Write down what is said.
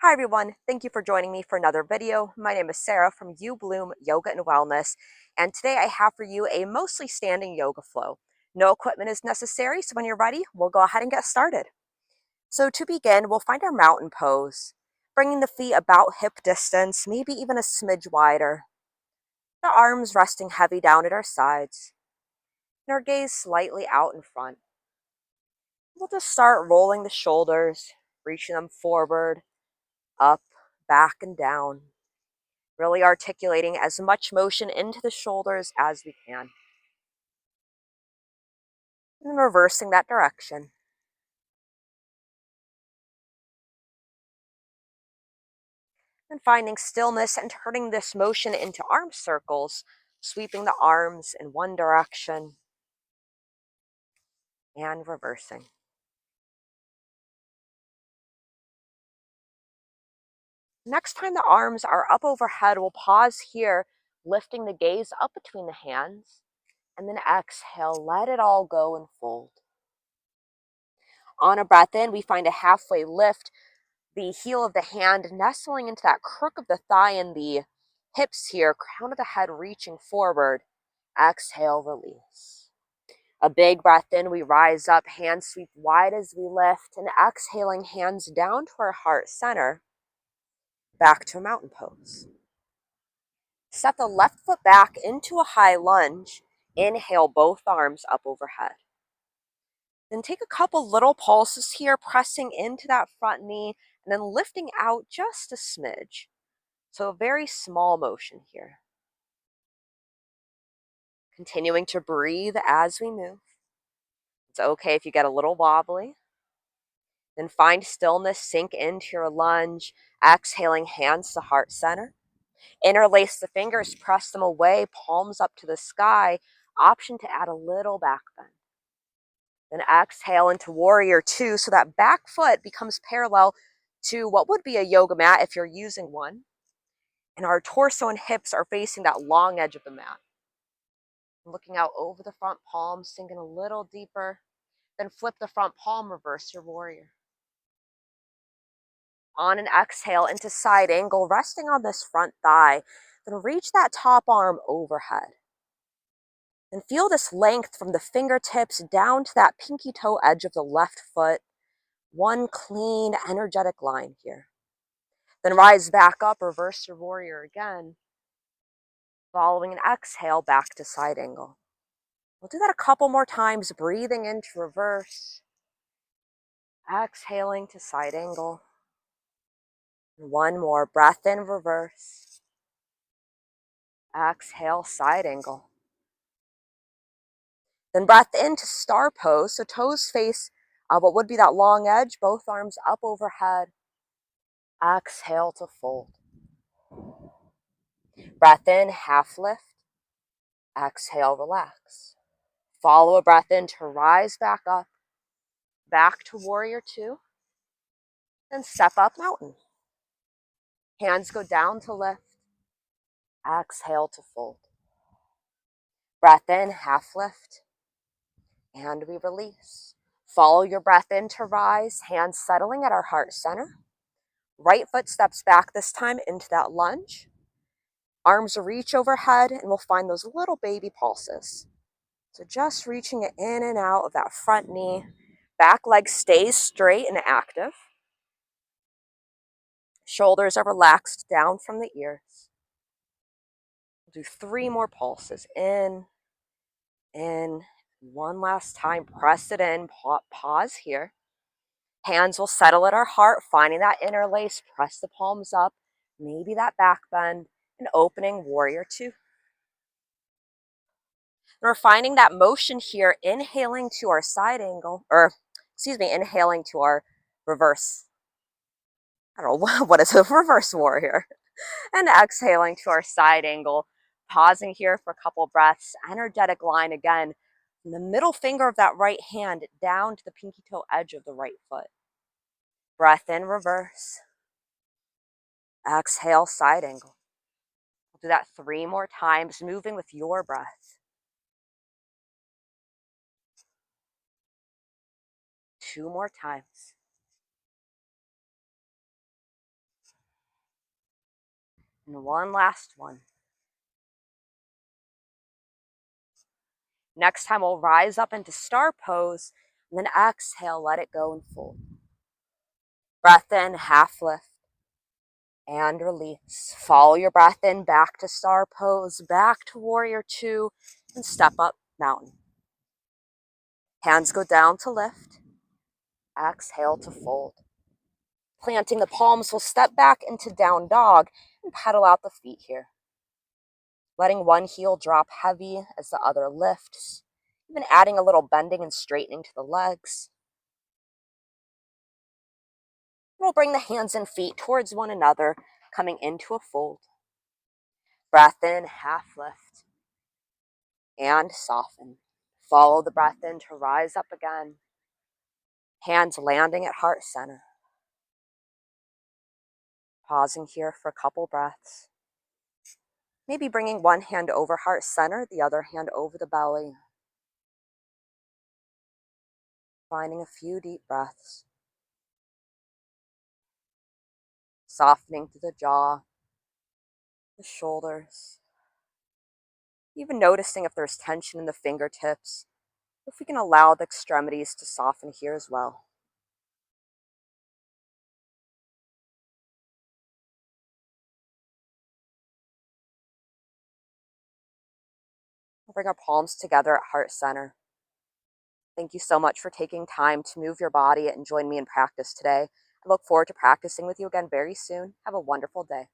Hi everyone, thank you for joining me for another video. My name is Sarah from YouBloom Yoga and Wellness, and today I have for you a mostly standing yoga flow. No equipment is necessary, so when you're ready, we'll go ahead and get started. So to begin, we'll find our mountain pose, bringing the feet about hip distance, maybe even a smidge wider. The arms resting heavy down at our sides, and our gaze slightly out in front. We'll just start rolling the shoulders, reaching them forward, up, back, and down. Really articulating as much motion into the shoulders as we can. And reversing that direction. And finding stillness and turning this motion into arm circles, sweeping the arms in one direction and reversing. Next time the arms are up overhead, we'll pause here, lifting the gaze up between the hands, and then exhale, let it all go and fold. On a breath in, we find a halfway lift, the heel of the hand nestling into that crook of the thigh and the hips here, crown of the head reaching forward. Exhale, release. A big breath in, we rise up, hands sweep wide as we lift, and exhaling, hands down to our heart center, back to a mountain pose. Step the left foot back into a high lunge. Inhale, both arms up overhead. Then take a couple little pulses here, pressing into that front knee, and then lifting out just a smidge. So a very small motion here. Continuing to breathe as we move. It's okay if you get a little wobbly. Then find stillness, sink into your lunge, exhaling, hands to heart center. Interlace the fingers, press them away, palms up to the sky. Option to add a little back bend. Then exhale into warrior two, so that back foot becomes parallel to what would be a yoga mat if you're using one. And our torso and hips are facing that long edge of the mat. Looking out over the front palm, sinking a little deeper. Then flip the front palm, reverse your warrior. On an exhale into side angle, resting on this front thigh. Then reach that top arm overhead. And feel this length from the fingertips down to that pinky toe edge of the left foot. One clean, energetic line here. Then rise back up, reverse your warrior again. Following an exhale, back to side angle. We'll do that a couple more times, breathing into reverse. Exhaling to side angle. One more, breath in, reverse. Exhale, side angle. Then breath into star pose, so toes face what would be that long edge, both arms up overhead. Exhale to fold. Breath in, half lift. Exhale, relax. Follow a breath in to rise back up, back to warrior two, then step up mountain. Hands go down to lift. Exhale to fold. Breath in, half lift, and we release. Follow your breath in to rise, hands settling at our heart center. Right foot steps back this time into that lunge. Arms reach overhead, and we'll find those little baby pulses. So just reaching it in and out of that front knee. Back leg stays straight and active. Shoulders are relaxed down from the ears. We'll do 3 more pulses. In. One last time, press it in, pause here. Hands will settle at our heart, finding that interlace, press the palms up, maybe that back bend, and opening warrior two. And we're finding that motion here, inhaling to our side angle, inhaling to our reverse. I don't know, what is a reverse warrior? And exhaling to our side angle, pausing here for a couple breaths, energetic line again, from the middle finger of that right hand down to the pinky toe edge of the right foot. Breath in, reverse. Exhale, side angle. We'll do that 3 more times, moving with your breath. 2 more times. And one last one. Next time we'll rise up into star pose, and then exhale, let it go and fold. Breath in, half lift, and release. Follow your breath in, back to star pose, back to warrior two, and step up mountain. Hands go down to lift. Exhale to fold. Planting the palms, we'll step back into down dog and pedal out the feet here. Letting one heel drop heavy as the other lifts, even adding a little bending and straightening to the legs. We'll bring the hands and feet towards one another, coming into a fold. Breath in, half lift, and soften. Follow the breath in to rise up again. Hands landing at heart center. Pausing here for a couple breaths. Maybe bringing one hand over heart center, the other hand over the belly. Finding a few deep breaths. Softening through the jaw, the shoulders. Even noticing if there's tension in the fingertips, if we can allow the extremities to soften here as well. We'll bring our palms together at heart center. Thank you so much for taking time to move your body and join me in practice today. I look forward to practicing with you again very soon. Have a wonderful day.